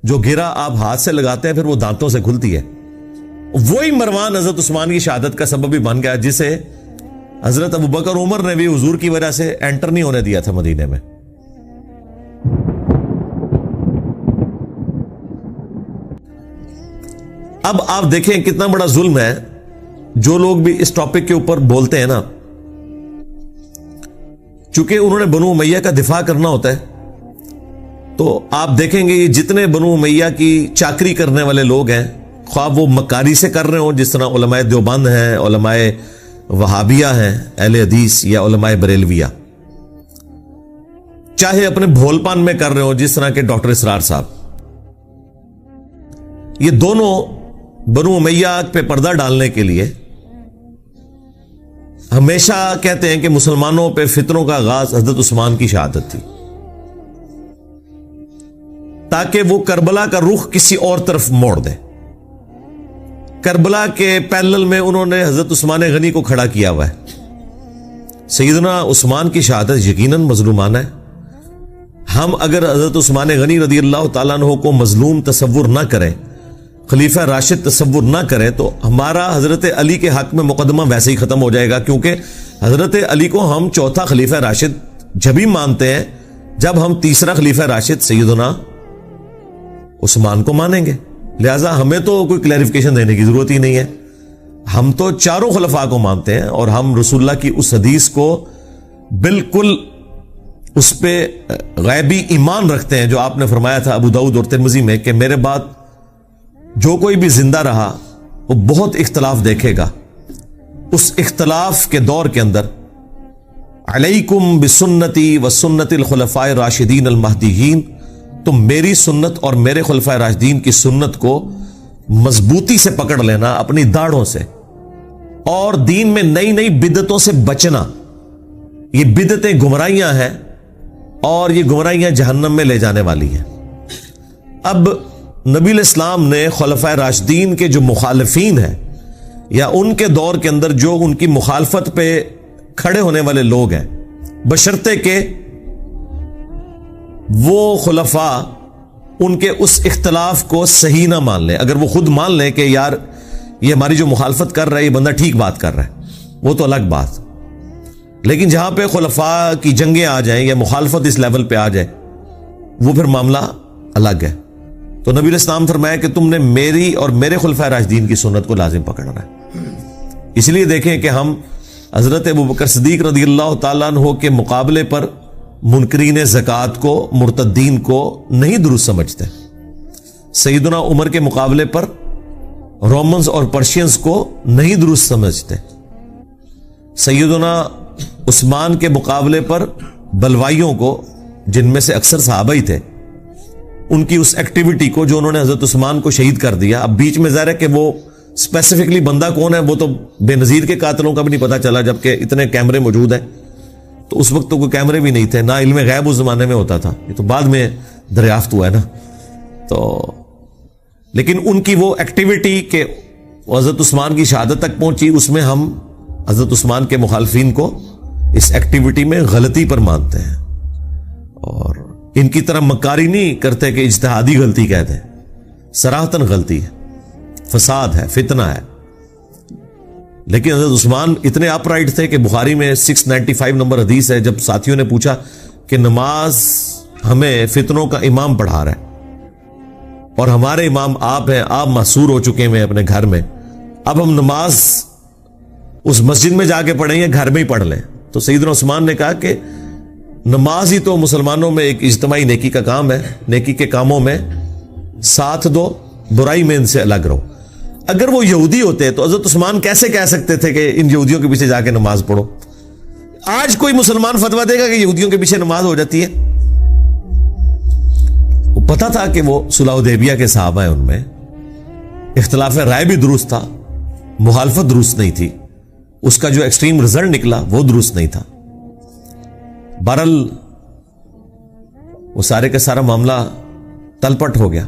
جو گرا آپ ہاتھ سے لگاتے ہیں پھر وہ دانتوں سے کھلتی ہے. وہی مروان حضرت عثمان کی شہادت کا سبب بھی بن گیا جسے حضرت ابوبکر عمر نے بھی حضور کی وجہ سے انٹر نہیں ہونے دیا تھا مدینے میں. اب آپ دیکھیں کتنا بڑا ظلم ہے. جو لوگ بھی اس ٹاپک کے اوپر بولتے ہیں نا, چونکہ انہوں نے بنو امیہ کا دفاع کرنا ہوتا ہے, تو آپ دیکھیں گے یہ جتنے بنو امیہ کی چاکری کرنے والے لوگ ہیں, خواہ وہ مکاری سے کر رہے ہوں جس طرح علماء دیوبند ہیں, علماء وہابیہ ہیں اہل حدیث, یا علماء بریلویہ, چاہے اپنے بھول پان میں کر رہے ہوں جس طرح کے ڈاکٹر اسرار صاحب, یہ دونوں بنو امیہ پہ پردہ ڈالنے کے لیے ہمیشہ کہتے ہیں کہ مسلمانوں پہ فتنوں کا آغاز حضرت عثمان کی شہادت تھی, تاکہ وہ کربلا کا رخ کسی اور طرف موڑ دیں. کربلا کے پیرلل میں انہوں نے حضرت عثمان غنی کو کھڑا کیا ہوا ہے. سیدنا عثمان کی شہادت یقیناً مظلومانہ ہے. ہم اگر حضرت عثمان غنی رضی اللہ تعالیٰ عنہ کو مظلوم تصور نہ کریں, خلیفہ راشد تصور نہ کریں, تو ہمارا حضرت علی کے حق میں مقدمہ ویسے ہی ختم ہو جائے گا, کیونکہ حضرت علی کو ہم چوتھا خلیفہ راشد جبھی مانتے ہیں جب ہم تیسرا خلیفہ راشد سیدنا عثمان کو مانیں گے. لہذا ہمیں تو کوئی کلیریفیکیشن دینے کی ضرورت ہی نہیں ہے, ہم تو چاروں خلفاء کو مانتے ہیں, اور ہم رسول اللہ کی اس حدیث کو بالکل اس پہ غیبی ایمان رکھتے ہیں جو آپ نے فرمایا تھا ابو داؤد اور ترمذی میں کہ میرے بعد جو کوئی بھی زندہ رہا وہ بہت اختلاف دیکھے گا. اس اختلاف کے دور کے اندر علیکم بسنتی وسنت الخلفاء الراشدین المہدیین, تم میری سنت اور میرے خلفاء راشدین کی سنت کو مضبوطی سے پکڑ لینا اپنی داڑھوں سے, اور دین میں نئی نئی بدعتوں سے بچنا. یہ بدعتیں گمراہیاں ہیں اور یہ گمراہیاں جہنم میں لے جانے والی ہیں. اب نبی الاسلام نے خلفاء راشدین کے جو مخالفین ہیں یا ان کے دور کے اندر جو ان کی مخالفت پہ کھڑے ہونے والے لوگ ہیں, بشرطے کہ وہ خلفاء ان کے اس اختلاف کو صحیح نہ مان لیں. اگر وہ خود مان لیں کہ یار یہ ہماری جو مخالفت کر رہا ہے یہ بندہ ٹھیک بات کر رہا ہے, وہ تو الگ بات. لیکن جہاں پہ خلفاء کی جنگیں آ جائیں یا مخالفت اس لیول پہ آ جائے, وہ پھر معاملہ الگ ہے. تو نبی الاسلام فرمایا کہ تم نے میری اور میرے خلفاء راشدین کی سنت کو لازم پکڑنا ہے. اس لیے دیکھیں کہ ہم حضرت ابوبکر صدیق رضی اللہ تعالیٰ عنہ کے مقابلے پر منکرین زکوٰۃ کو, مرتدین کو نہیں درست سمجھتے. سیدنا عمر کے مقابلے پر رومنز اور پرشینز کو نہیں درست سمجھتے. سیدنا عثمان کے مقابلے پر بلوائیوں کو, جن میں سے اکثر صحابہ ہی تھے, ان کی اس ایکٹیویٹی کو جو انہوں نے حضرت عثمان کو شہید کر دیا. اب بیچ میں ظاہر ہے کہ وہ اسپیسیفکلی بندہ کون ہے وہ تو بے نظیر کے قاتلوں کا بھی نہیں پتا چلا, جبکہ اتنے کیمرے موجود ہیں. تو اس وقت تو کوئی کیمرے بھی نہیں تھے, نہ علم غیب اس زمانے میں ہوتا تھا, یہ تو بعد میں دریافت ہوا ہے نا. تو لیکن ان کی وہ ایکٹیویٹی کہ حضرت عثمان کی شہادت تک پہنچی, اس میں ہم حضرت عثمان کے مخالفین کو اس ایکٹیویٹی میں غلطی پر مانتے ہیں, اور ان کی طرح مکاری نہیں کرتے کہ اجتہادی غلطی کہتے ہیں. صراحتاً غلطی ہے, فساد ہے, فتنہ ہے. لیکن حضرت عثمان اتنے اپ رائٹ تھے کہ بخاری میں 695 نمبر حدیث ہے, جب ساتھیوں نے پوچھا کہ نماز ہمیں فتنوں کا امام پڑھا رہا ہے اور ہمارے امام آپ ہیں, آپ محصور ہو چکے ہیں اپنے گھر میں, اب ہم نماز اس مسجد میں جا کے پڑھیں یا گھر میں ہی پڑھ لیں. تو سیدنا عثمان نے کہا کہ نماز ہی تو مسلمانوں میں ایک اجتماعی نیکی کا کام ہے, نیکی کے کاموں میں ساتھ دو, برائی میں ان سے الگ رہو. اگر وہ یہودی ہوتے تو حضرت عثمان کیسے کہہ سکتے تھے کہ ان یہودیوں کے پیچھے جا کے نماز پڑھو؟ آج کوئی مسلمان فتویٰ دے گا کہ یہودیوں کے پیچھے نماز ہو جاتی ہے؟ وہ پتا تھا کہ وہ صلح حدیبیہ کے صحابہ ہیں, ان میں اختلاف رائے بھی درست تھا, مخالفت درست نہیں تھی, اس کا جو ایکسٹریم رزلٹ نکلا وہ درست نہیں تھا. بہرحال وہ سارے کا سارا معاملہ تلپٹ ہو گیا.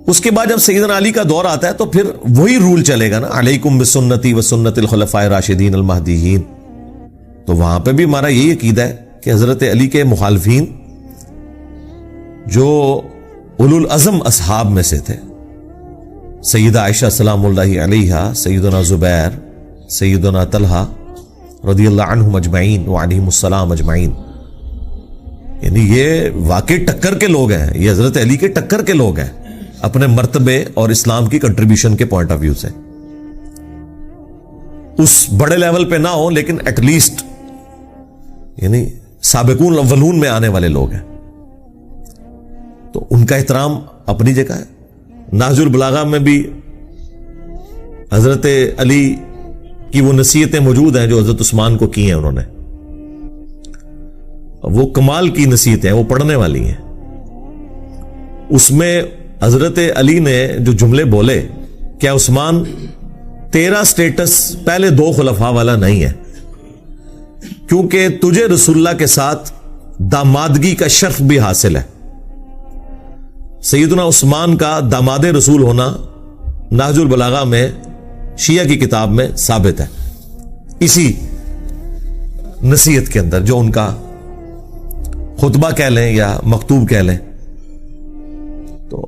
اس کے بعد جب سیدنا علی کا دور آتا ہے تو پھر وہی رول چلے گا نا, علیکم بسنتی وسنت الخلفاء الراشدین المہدیین. تو وہاں پہ بھی ہمارا یہی عقیدہ ہے کہ حضرت علی کے مخالفین جو اولو العزم اصحاب میں سے تھے. سیدہ عائشہ سلام اللہ علیہا، سیدنا زبیر، سیدنا طلحہ رضی اللہ عنہم اجمعین وعلیہم السلام اجمعین. یعنی یہ واقعی ٹکر کے لوگ ہیں، یہ حضرت علی کے ٹکر کے لوگ ہیں اپنے مرتبے اور اسلام کی کنٹریبیوشن کے پوائنٹ آف ویو سے. اس بڑے لیول پہ نہ ہو لیکن ایٹ لیسٹ یعنی سابقون الاولون میں آنے والے لوگ ہیں. تو ان کا احترام اپنی جگہ ہے. نہج البلاغہ میں بھی حضرت علی کی وہ نصیحتیں موجود ہیں جو حضرت عثمان کو کی ہیں انہوں نے. وہ کمال کی نصیحتیں ہیں، وہ پڑھنے والی ہیں. اس میں حضرت علی نے جو جملے بولے، کیا عثمان تیرا سٹیٹس پہلے دو خلفاء والا نہیں ہے، کیونکہ تجھے رسول اللہ کے ساتھ دامادگی کا شرف بھی حاصل ہے. سیدنا عثمان کا داماد رسول ہونا نہج البلاغہ میں شیعہ کی کتاب میں ثابت ہے، اسی نصیحت کے اندر جو ان کا خطبہ کہہ لیں یا مکتوب کہہ لیں. تو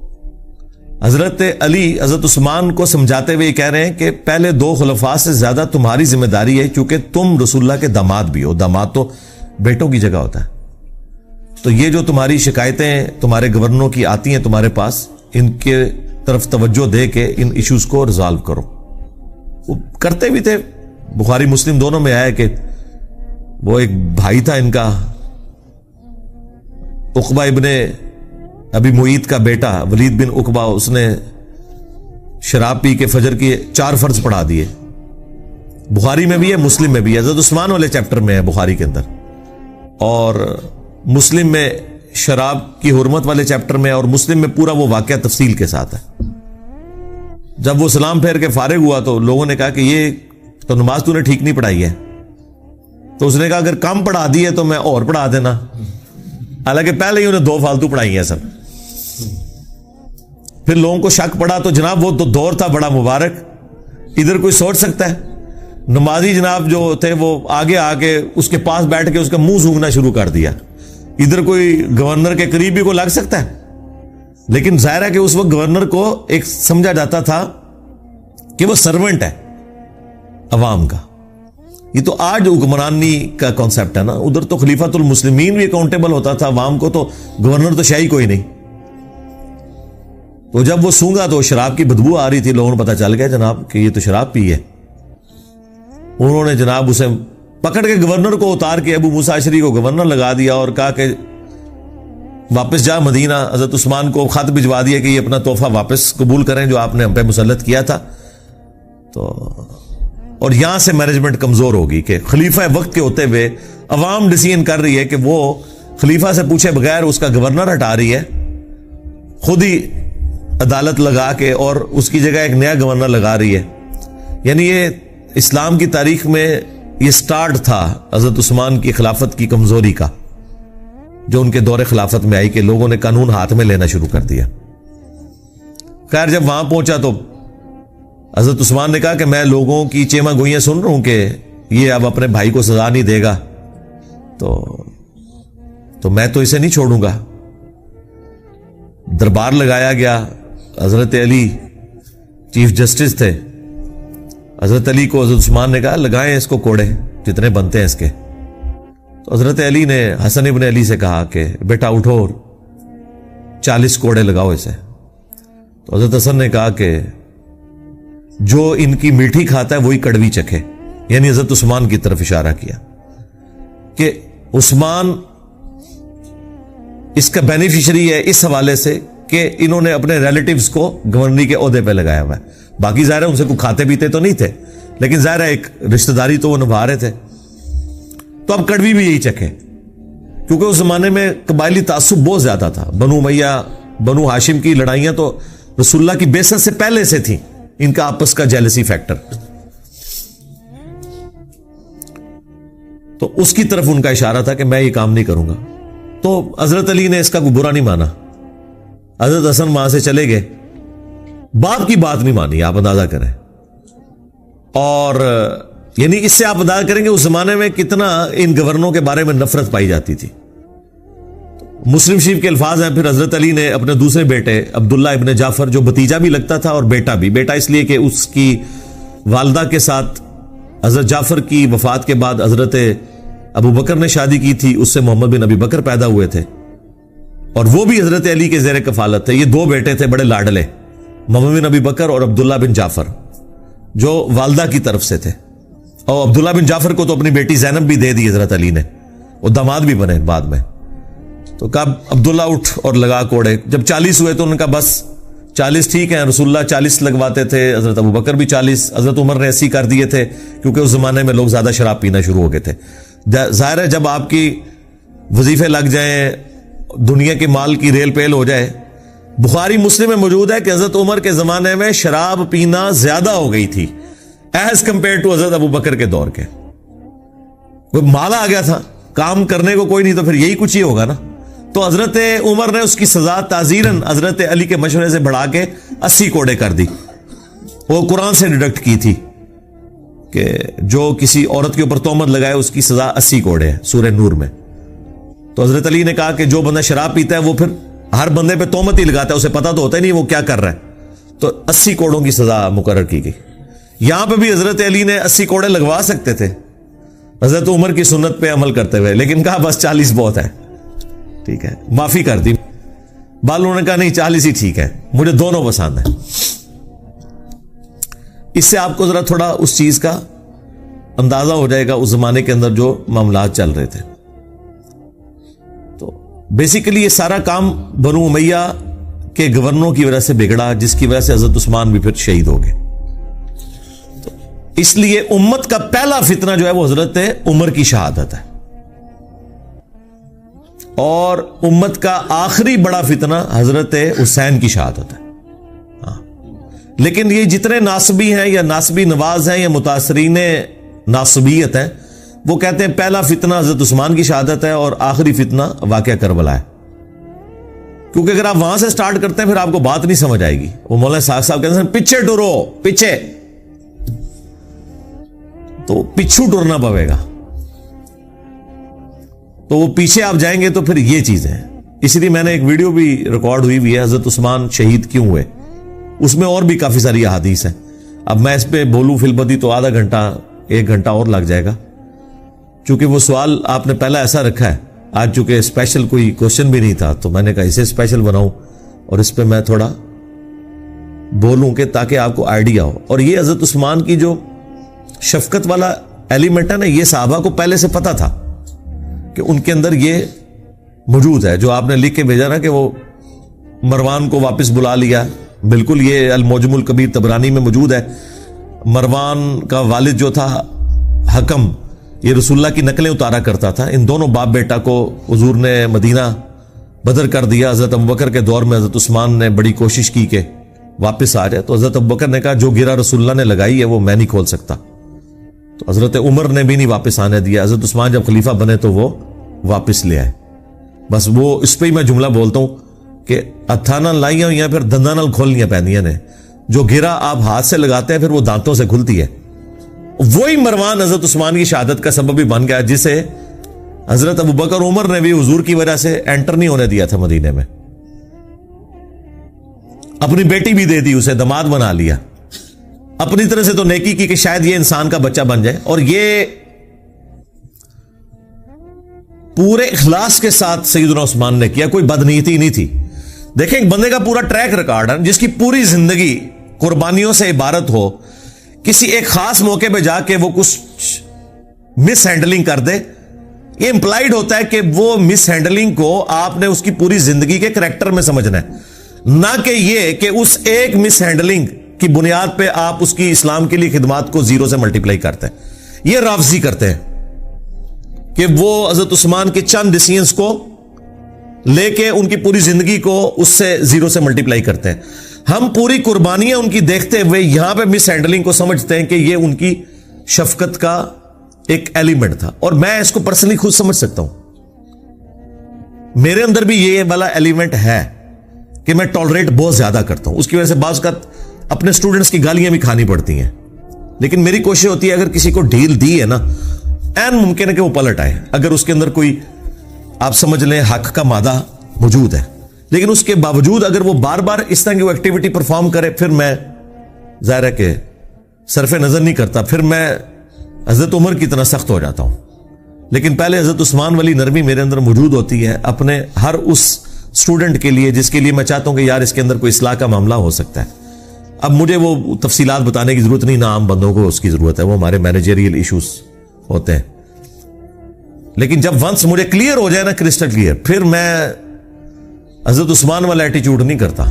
حضرت علی حضرت عثمان کو سمجھاتے ہوئے یہ کہہ رہے ہیں کہ پہلے دو خلفاء سے زیادہ تمہاری ذمہ داری ہے، کیونکہ تم رسول اللہ کے داماد بھی ہو. داماد تو بیٹوں کی جگہ ہوتا ہے. تو یہ جو تمہاری شکایتیں تمہارے گورنروں کی آتی ہیں تمہارے پاس، ان کے طرف توجہ دے کے ان ایشوز کو ریزالو کرو. وہ کرتے بھی تھے. بخاری مسلم دونوں میں آیا کہ وہ ایک بھائی تھا ان کا، عقبہ ابن ابی معیط کا بیٹا ولید بن عقبہ، اس نے شراب پی کے فجر کی 4 فرض پڑھا دیے. بخاری میں بھی ہے، مسلم میں بھی ہے. حضرت عثمان والے چیپٹر میں ہے بخاری کے اندر، اور مسلم میں شراب کی حرمت والے چیپٹر میں، اور مسلم میں پورا وہ واقعہ تفصیل کے ساتھ ہے. جب وہ سلام پھیر کے فارغ ہوا تو لوگوں نے کہا کہ یہ تو نماز تو نے ٹھیک نہیں پڑھائی ہے. تو اس نے کہا اگر کم پڑھا دی ہے تو میں اور پڑھا دینا. حالانکہ پہلے ہی انہیں 2 فالتو پڑھائی ہیں سب. پھر لوگوں کو شک پڑا تو جناب وہ تو دور تھا بڑا مبارک، ادھر کوئی سوچ سکتا ہے؟ نمازی جناب جو تھے وہ آگے آ کے اس کے پاس بیٹھ کے اس کا منہ سونگنا شروع کر دیا. ادھر کوئی گورنر کے قریب بھی کو لگ سکتا ہے؟ لیکن ظاہر ہے کہ اس وقت گورنر کو ایک سمجھا جاتا تھا کہ وہ سرونٹ ہے عوام کا. یہ تو آج حکمرانی کا کانسیپٹ ہے نا. ادھر تو خلیفۃ المسلمین بھی اکاؤنٹیبل ہوتا تھا عوام کو، تو گورنر تو شاہی کوئی نہیں. تو جب وہ سونگا تو شراب کی بدبو آ رہی تھی، لوگوں نے پتا چل گیا جناب کہ یہ تو شراب پی ہے. انہوں نے جناب اسے پکڑ کے گورنر کو اتار کے ابو موسیٰ اشعری کو گورنر لگا دیا اور کہا کہ واپس جا مدینہ. حضرت عثمان کو خط بھجوا دیا کہ یہ اپنا تحفہ واپس قبول کریں جو آپ نے ہم پہ مسلط کیا تھا. تو اور یہاں سے مینجمنٹ کمزور ہوگی کہ خلیفہ وقت کے ہوتے ہوئے عوام ڈیسیژن کر رہی ہے کہ وہ خلیفہ سے پوچھے بغیر اس کا گورنر ہٹا رہی ہے، خود ہی عدالت لگا کے، اور اس کی جگہ ایک نیا گورنر لگا رہی ہے. یعنی یہ اسلام کی تاریخ میں یہ سٹارٹ تھا حضرت عثمان کی خلافت کی کمزوری کا، جو ان کے دور خلافت میں آئی کہ لوگوں نے قانون ہاتھ میں لینا شروع کر دیا. خیر جب وہاں پہنچا تو حضرت عثمان نے کہا کہ میں لوگوں کی چیما گوئیاں سن رہا ہوں کہ یہ اب اپنے بھائی کو سزا نہیں دے گا، تو میں تو اسے نہیں چھوڑوں گا. دربار لگایا گیا. حضرت علی چیف جسٹس تھے. حضرت علی کو حضرت عثمان نے کہا لگائیں اس کو کوڑے جتنے بنتے ہیں اس کے. تو حضرت علی نے حسن ابن علی سے کہا کہ بیٹا اٹھو 40 کوڑے لگاؤ اسے. تو حضرت حسن نے کہا کہ جو ان کی میٹھی کھاتا ہے وہی کڑوی چکھے. یعنی حضرت عثمان کی طرف اشارہ کیا کہ عثمان اس کا بینیفیشری ہے اس حوالے سے کہ انہوں نے اپنے ریلیٹیوز کو گورنری کے عہدے پہ لگایا ہوا ہے. باقی ظاہر ہے ان سے کوئی کھاتے پیتے تو نہیں تھے، لیکن ظاہر ہے ایک رشتہ داری تو وہ نبھا رہے تھے. تو اب کڑوی بھی یہی چکھے، کیونکہ اس زمانے میں قبائلی تعصب بہت زیادہ تھا. بنو امیہ بنو ہاشم کی لڑائیاں تو رسول اللہ کی بعثت سے پہلے سے تھیں، ان کا آپس کا جیلسی فیکٹر. تو اس کی طرف ان کا اشارہ تھا کہ میں یہ کام نہیں کروں گا. تو حضرت علی نے اس کا کوئی برا نہیں مانا. حضرت حسن وہاں سے چلے گئے، باپ کی بات نہیں مانی. آپ اندازہ کریں، اور یعنی اس سے آپ اندازہ کریں کہ اس زمانے میں کتنا ان گورنروں کے بارے میں نفرت پائی جاتی تھی. مسلم شریف کے الفاظ ہیں، پھر حضرت علی نے اپنے دوسرے بیٹے عبداللہ ابن جعفر، جو بھتیجا بھی لگتا تھا اور بیٹا بھی، بیٹا اس لیے کہ اس کی والدہ کے ساتھ حضرت جعفر کی وفات کے بعد حضرت ابو بکر نے شادی کی تھی، اس سے محمد بن ابی بکر پیدا ہوئے تھے اور وہ بھی حضرت علی کے زیر کفالت تھے۔ یہ دو بیٹے تھے بڑے لاڈلے، محمد بن ابی بکر اور عبداللہ بن جعفر، جو والدہ کی طرف سے تھے۔ اور عبداللہ بن جعفر کو تو اپنی بیٹی زینب بھی دے دی حضرت علی نے، وہ داماد بھی بنے بعد میں۔ تو کہا عبداللہ اٹھ اور لگا کوڑے۔ جب 40 ہوئے تو انہوں نے کہا بس 40 ٹھیک ہیں، رسول اللہ 40 لگواتے تھے، حضرت ابو بکر بھی 40، حضرت عمر نے 80 کر دیے تھے، کیونکہ اس زمانے میں لوگ زیادہ شراب پینا شروع ہو گئے تھے۔ ظاہر ہے جب آپ کی وظیفے لگ جائیں، دنیا کے مال کی ریل پیل ہو جائے۔ بخاری مسلم میں موجود ہے کہ حضرت عمر کے زمانے میں شراب پینا زیادہ ہو گئی تھی ایز کمپیئر ٹو حضرت ابو بکر کے دور کے۔ وہ مال آ گیا تھا، کام کرنے کو کوئی نہیں، تو پھر یہی کچھ ہی ہوگا نا۔ تو حضرت عمر نے اس کی سزا تعزیراً حضرت علی کے مشورے سے بڑھا کے 80 کوڑے کر دی۔ وہ قرآن سے ڈیڈکٹ کی تھی کہ جو کسی عورت کے اوپر تہمت لگائے اس کی سزا 80 کوڑے ہے، سورہ نور میں۔ تو حضرت علی نے کہا کہ جو بندہ شراب پیتا ہے وہ پھر ہر بندے پہ تہمت ہی لگاتا ہے، اسے پتہ تو ہوتا ہی نہیں وہ کیا کر رہا ہے، تو 80 کوڑوں کی سزا مقرر کی گئی۔ یہاں پہ بھی حضرت علی نے 80 کوڑے لگوا سکتے تھے حضرت عمر کی سنت پہ عمل کرتے ہوئے، لیکن کہا بس 40 بہت ہے، ٹھیک ہے، معافی کر دی۔ بالوں نے کہا نہیں 40 ہی ٹھیک ہے، مجھے دونوں پسند ہیں۔ اس سے آپ کو ذرا تھوڑا اس چیز کا اندازہ ہو جائے گا اس زمانے کے اندر جو معاملات چل رہے تھے۔ تو بیسیکلی یہ سارا کام بنو امیہ کے گورنروں کی وجہ سے بگڑا، جس کی وجہ سے حضرت عثمان بھی پھر شہید ہو گئے۔ تو اس لیے امت کا پہلا فتنہ جو ہے وہ حضرت عمر کی شہادت ہے، اور امت کا آخری بڑا فتنہ حضرت حسین کی شہادت ہے۔ لیکن یہ جتنے ناصبی ہیں یا ناصبی نواز ہیں یا متاثرین ناصبیت ہیں، وہ کہتے ہیں پہلا فتنہ حضرت عثمان کی شہادت ہے اور آخری فتنہ واقعہ کربلا ہے، کیونکہ اگر آپ وہاں سے سٹارٹ کرتے ہیں پھر آپ کو بات نہیں سمجھ آئے گی۔ وہ مولانا ساق صاحب کہتے ہیں پیچھے ٹرو، پیچھے، تو پیچھو ٹرنا پڑے گا، تو وہ پیچھے آپ جائیں گے تو پھر یہ چیزیں ہیں۔ اس لیے میں نے ایک ویڈیو بھی ریکارڈ ہوئی ہے حضرت عثمان شہید کیوں ہوئے، اس میں اور بھی کافی ساری احادیث ہیں۔ اب میں اس پہ بولوں فی البدی تو آدھا گھنٹہ 1 گھنٹہ اور لگ جائے گا، چونکہ وہ سوال آپ نے پہلا ایسا رکھا ہے۔ آج چونکہ اسپیشل کوئی کوشچن بھی نہیں تھا تو میں نے کہا اسے اسپیشل بناؤں اور اس پہ میں تھوڑا بولوں کہ تاکہ آپ کو آئیڈیا ہو۔ اور یہ حضرت عثمان کی جو شفقت والا ایلیمنٹ ہے نا، یہ صحابہ کو پہلے سے پتا تھا کہ ان کے اندر یہ موجود ہے، جو آپ نے لکھ کے بھیجا نا کہ وہ مروان کو واپس بلا لیا۔ بالکل یہ المعجم الکبیر طبرانی میں موجود ہے۔ مروان کا والد جو تھا حکم، یہ رسول اللہ کی نقلیں اتارا کرتا تھا۔ ان دونوں باپ بیٹا کو حضور نے مدینہ بدر کر دیا۔ حضرت ابوبکر کے دور میں حضرت عثمان نے بڑی کوشش کی کہ واپس آ جائے، تو حضرت ابوبکر نے کہا جو گرا رسول اللہ نے لگائی ہے وہ میں نہیں کھول سکتا، تو حضرت عمر نے بھی نہیں واپس آنے دیا۔ حضرت عثمان جب خلیفہ بنے تو وہ واپس لے آئے۔ بس وہ اس پہ ہی میں جملہ بولتا ہوں کہ ہتھاں نال لائیاں ہوئی ہیں پھر دنداں نال کھولنیاں پیندیاں نے، جو گرا آپ ہاتھ سے لگاتے ہیں پھر وہ دانتوں سے کھلتی ہے۔ وہی مروان حضرت عثمان کی شہادت کا سبب بھی بن گیا، جسے حضرت ابوبکر عمر نے بھی حضور کی وجہ سے انٹر نہیں ہونے دیا تھا مدینے میں۔ اپنی بیٹی بھی دے دی، اسے داماد بنا لیا، اپنی طرح سے تو نیکی کی کہ شاید یہ انسان کا بچہ بن جائے، اور یہ پورے اخلاص کے ساتھ سیدنا عثمان نے کیا، کوئی بدنیتی نہیں تھی۔ دیکھیں ایک بندے کا پورا ٹریک ریکارڈ ہے جس کی پوری زندگی قربانیوں سے عبارت ہو، کسی ایک خاص موقع پہ جا کے وہ کچھ مس ہینڈلنگ کر دے، یہ امپلائیڈ ہوتا ہے کہ وہ مس ہینڈلنگ کو آپ نے اس کی پوری زندگی کے کریکٹر میں سمجھنا ہے، نہ کہ یہ کہ اس ایک مس ہینڈلنگ کی بنیاد پہ آپ اس کی اسلام کے لیے خدمات کو 0 سے ملٹیپلائی کرتے ہیں۔ یہ رافضی کرتے ہیں کہ وہ حضرت عثمان کے چند ڈیسیژنز کو لے کے ان کی پوری زندگی کو اس سے 0 سے ملٹیپلائی کرتے ہیں۔ ہم پوری قربانیاں ان کی دیکھتے ہوئے یہاں پہ مس ہینڈلنگ کو سمجھتے ہیں کہ یہ ان کی شفقت کا ایک ایلیمنٹ تھا، اور میں اس کو پرسنلی خود سمجھ سکتا ہوں، میرے اندر بھی یہ والا ایلیمنٹ ہے کہ میں ٹالریٹ بہت زیادہ کرتا ہوں، اس کی وجہ سے بعض اوقات اپنے سٹوڈنٹس کی گالیاں بھی کھانی پڑتی ہیں، لیکن میری کوشش ہوتی ہے اگر کسی کو ڈھیل دی ہے نا، این ممکن ہے کہ وہ پلٹ آئے، اگر اس کے اندر کوئی آپ سمجھ لیں حق کا مادہ موجود ہے. لیکن اس کے باوجود اگر وہ بار بار اس طرح کی وہ ایکٹیویٹی پرفارم کرے, پھر میں ظاہر ہے کہ صرف نظر نہیں کرتا, پھر میں حضرت عمر کی طرح سخت ہو جاتا ہوں. لیکن پہلے حضرت عثمان والی نرمی میرے اندر موجود ہوتی ہے اپنے ہر اس اسٹوڈنٹ کے لیے جس کے لیے میں چاہتا ہوں کہ یار اس کے اندر کوئی اصلاح کا معاملہ ہو سکتا ہے. اب مجھے وہ تفصیلات بتانے کی ضرورت نہیں, نہ عام بندوں کو اس کی ضرورت ہے, وہ ہمارے مینیجریل ایشوز ہوتے ہیں. لیکن جب ونس مجھے کلیئر ہو جائے نا, کرسٹل کلیئر, پھر میں حضرت عثمان والا ایٹیچیوڈ نہیں کرتا.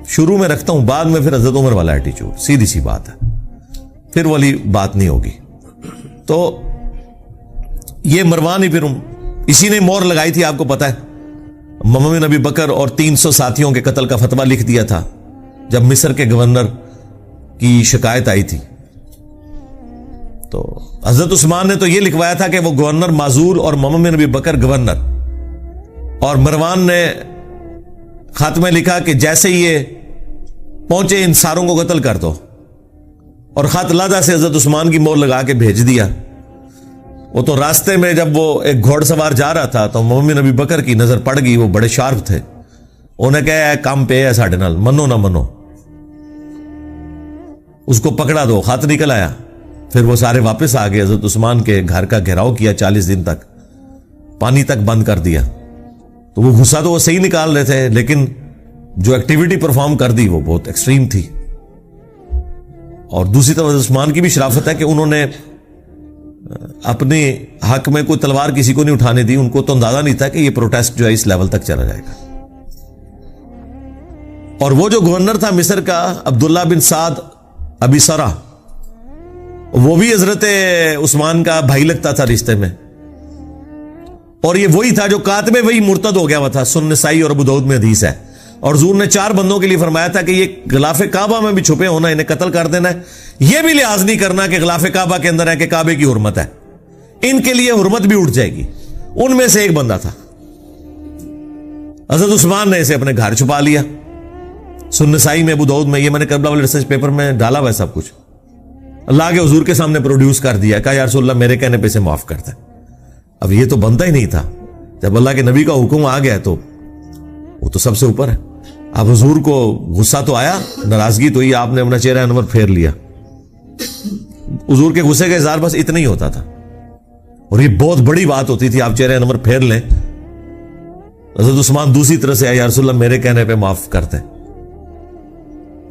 شروع میں رکھتا ہوں, بعد میں پھر حضرت عمر والا ایٹیچیوڈ. سیدھی سی بات ہے, پھر والی بات نہیں ہوگی. تو یہ مروان ہی پھر اسی نے مور لگائی تھی, آپ کو پتا ہے. محمد بن ابی بکر اور 300 ساتھیوں کے قتل کا فتویٰ لکھ دیا تھا جب مصر کے گورنر کی شکایت آئی تھی. تو حضرت عثمان نے تو یہ لکھوایا تھا کہ وہ گورنر معزول اور محمد بن ابی بکر گورنر, اور مروان نے خط میں لکھا کہ جیسے یہ پہنچے ان ساروں کو قتل کر دو, اور خط لادہ سے حضرت عثمان کی مور لگا کے بھیج دیا. وہ تو راستے میں جب وہ ایک گھوڑ سوار جا رہا تھا تو محمد بن ابی بکر کی نظر پڑ گئی, وہ بڑے شارپ تھے. انہیں کہا کام پہ ہے ساڈے نال, منو نہ منو, اس کو پکڑا دو. خط نکل آیا. پھر وہ سارے واپس آ گئے. حضرت عثمان کے گھر کا گھیراؤ کیا 40 دن تک, پانی تک بند کر دیا. تو وہ غصہ تو وہ صحیح نکال رہے تھے, لیکن جو ایکٹیویٹی پرفارم کر دی وہ بہت ایکسٹریم تھی. اور دوسری طرف حضرت عثمان کی بھی شرافت ہے کہ انہوں نے اپنے حق میں کوئی تلوار کسی کو نہیں اٹھانے دی. ان کو تو اندازہ نہیں تھا کہ یہ پروٹیسٹ جو ہے اس لیول تک چلا جائے گا. اور وہ جو گورنر تھا مصر کا, عبداللہ بن سعد ابی سرا, وہ بھی حضرت عثمان کا بھائی لگتا تھا رشتے میں. اور یہ وہی تھا جو کاتب وہی مرتد ہو گیا ہوا تھا. سنن نسائی اور ابو داؤد میں حدیث ہے. اور حضور نے 4 بندوں کے لیے فرمایا تھا کہ یہ غلاف کعبہ میں بھی چھپے ہونا, انہیں قتل کر دینا ہے. یہ بھی لحاظ نہیں کرنا کہ غلاف کعبہ کے اندر ہے کہ کعبے کی حرمت ہے, ان کے لیے حرمت بھی اٹھ جائے گی. ان میں سے ایک بندہ تھا, حضرت عثمان نے اسے اپنے گھر چھپا لیا. سنن نسائی میں, ابو داؤد میں, یہ میں نے کربلا والے ریسرچ پیپر میں ڈالا ہوا ہے سب کچھ. اللہ کے حضور کے سامنے پروڈیوس کر دیا, کہا یا رسول اللہ میرے کہنے پہ اسے معاف کر دیں. اب یہ تو بنتا ہی نہیں تھا. جب اللہ کے نبی کا حکم آ گیا تو وہ تو سب سے اوپر ہے. اب حضور کو غصہ تو آیا, ناراضگی تو ہی, آپ نے اپنا چہرہ انور پھیر لیا. حضور کے غصے کا اظہار بس اتنا ہی ہوتا تھا, اور یہ بہت بڑی بات ہوتی تھی, آپ چہرہ انور پھیر لیں. حضرت عثمان دوسری طرح سے, یا رسول اللہ میرے کہنے پہ معاف کرتے.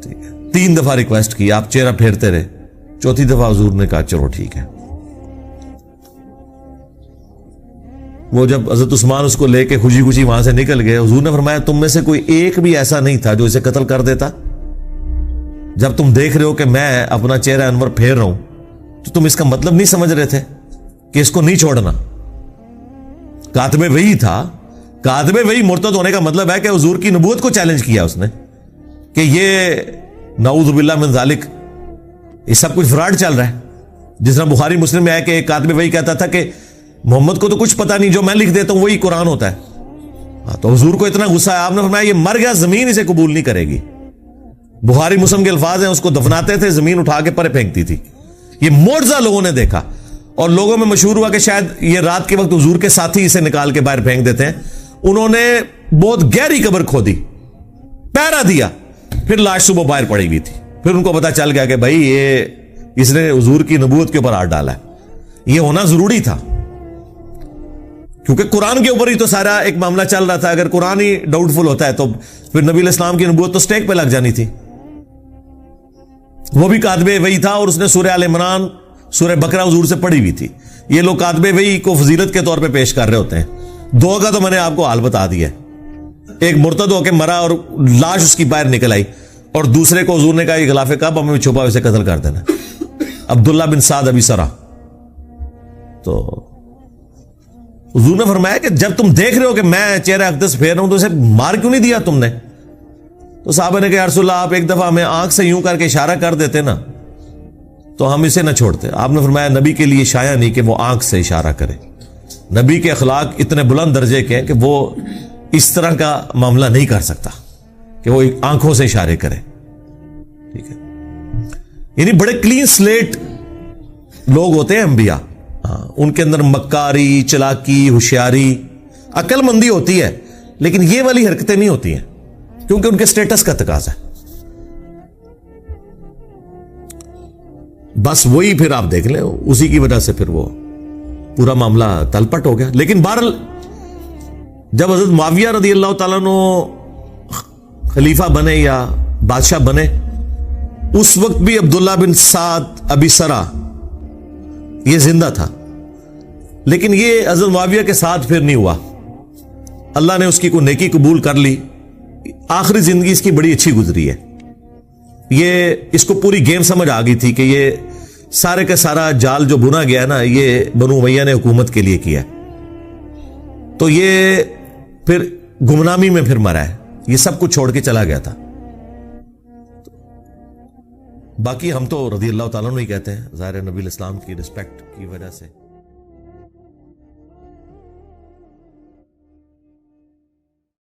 ٹھیک ہے, 3 دفعہ ریکویسٹ کی, آپ چہرہ پھیرتے رہے. 4تھی دفعہ حضور نے کہا چلو ٹھیک ہے. وہ جب حضرت عثمان اس کو لے کے خوشی خوشی وہاں سے نکل گئے, حضور نے فرمایا تم میں سے کوئی ایک بھی ایسا نہیں تھا جو اسے قتل کر دیتا. جب تم دیکھ رہے ہو کہ میں اپنا چہرہ انور پھیر رہا ہوں تو تم اس کا مطلب نہیں سمجھ رہے تھے کہ اس کو نہیں چھوڑنا. کاتب وحی تھا. کاتب وحی مرتد ہونے کا مطلب ہے کہ حضور کی نبوت کو چیلنج کیا اس نے کہ یہ نعوذ باللہ من ذالک, یہ سب کچھ فراڈ چل رہا ہے. جس طرح بخاری مسلم میں ہے کہ ایک کاتب وحی کہتا تھا کہ محمد کو تو کچھ پتا نہیں, جو میں لکھ دیتا ہوں وہی قرآن ہوتا ہے. تو حضور کو اتنا غصہ ہے, آپ نے فرمایا یہ مر گیا, زمین اسے قبول نہیں کرے گی. بخاری مسلم کے الفاظ ہیں, اس کو دفناتے تھے, زمین اٹھا کے پرے پھینکتی تھی. یہ معجزہ لوگوں نے دیکھا, اور لوگوں میں مشہور ہوا کہ شاید یہ رات کے وقت حضور کے ساتھی اسے نکال کے باہر پھینک دیتے ہیں. انہوں نے بہت گہری قبر کھودی, پہرا دیا, پھر لاش صبح باہر پڑی ہوئی تھی. پھر ان کو پتا چل گیا کہ بھائی یہ اس نے حضور کی نبوت کے اوپر ہاتھ ڈالا ہے. یہ ہونا ضروری تھا, کیونکہ قرآن کے اوپر ہی تو سارا ایک معاملہ چل رہا تھا. اگر قرآن ہی ڈاؤٹ فل ہوتا ہے تو پھر نبی علیہ السلام کی نبوت تو سٹیک پہ لگ جانی تھی. وہ بھی کاتب وحی تھا, اور اس نے سورہ آل عمران, سورہ بقرہ حضور سے پڑھی ہوئی تھی. یہ لوگ کاتب وحی کو فضیلت کے طور پہ پیش کر رہے ہوتے ہیں. 2 کا تو میں نے آپ کو حال بتا دیا ہے. ایک مرتد ہو کے مرا اور لاش اس کی باہر نکل آئی, اور دوسرے کو حضور نے کہا یہ غلاف کعبہ میں چھپا اسے قتل کر دینا, عبداللہ بن سعد ابی سرا. تو حضور نے فرمایا کہ جب تم دیکھ رہے ہو کہ میں چہرہ اقدس پھیر رہا ہوں تو اسے مار کیوں نہیں دیا تم نے؟ تو صحابہ نے کہا یا رسول اللہ آپ ایک دفعہ ہمیں آنکھ سے یوں کر کے اشارہ کر دیتے نا تو ہم اسے نہ چھوڑتے. آپ نے فرمایا نبی کے لیے شایع نہیں کہ وہ آنکھ سے اشارہ کرے. نبی کے اخلاق اتنے بلند درجے کے ہیں کہ وہ اس طرح کا معاملہ نہیں کر سکتا کہ وہ آنکھوں سے اشارے کرے. ٹھیک ہے, یعنی بڑے کلین سلیٹ لوگ ہوتے ہیں انبیاء. ان کے اندر مکاری, چلاکی, ہوشیاری, عقل مندی ہوتی ہے, لیکن یہ والی حرکتیں نہیں ہوتی ہیں کیونکہ ان کے سٹیٹس کا تقاضا ہے. بس وہی پھر آپ دیکھ لیں اسی کی وجہ سے پھر وہ پورا معاملہ تلپٹ ہو گیا. لیکن بہرحال جب حضرت معاویہ رضی اللہ تعالیٰ عنہ خلیفہ بنے یا بادشاہ بنے, اس وقت بھی عبداللہ بن سعد ابی سرا یہ زندہ تھا, لیکن یہ حضرت معاویہ کے ساتھ پھر نہیں ہوا. اللہ نے اس کی کوئی نیکی قبول کر لی, آخری زندگی اس کی بڑی اچھی گزری ہے. یہ اس کو پوری گیم سمجھ آ گئی تھی کہ یہ سارے کا سارا جال جو بنا گیا نا یہ بنو امیہ نے حکومت کے لیے کیا, تو یہ پھر گمنامی میں پھر مرا ہے, یہ سب کچھ چھوڑ کے چلا گیا تھا. باقی ہم تو رضی اللہ تعالیٰ عنہ ہی کہتے ہیں, ظاہر نبی الاسلام کی رسپیکٹ کی وجہ سے.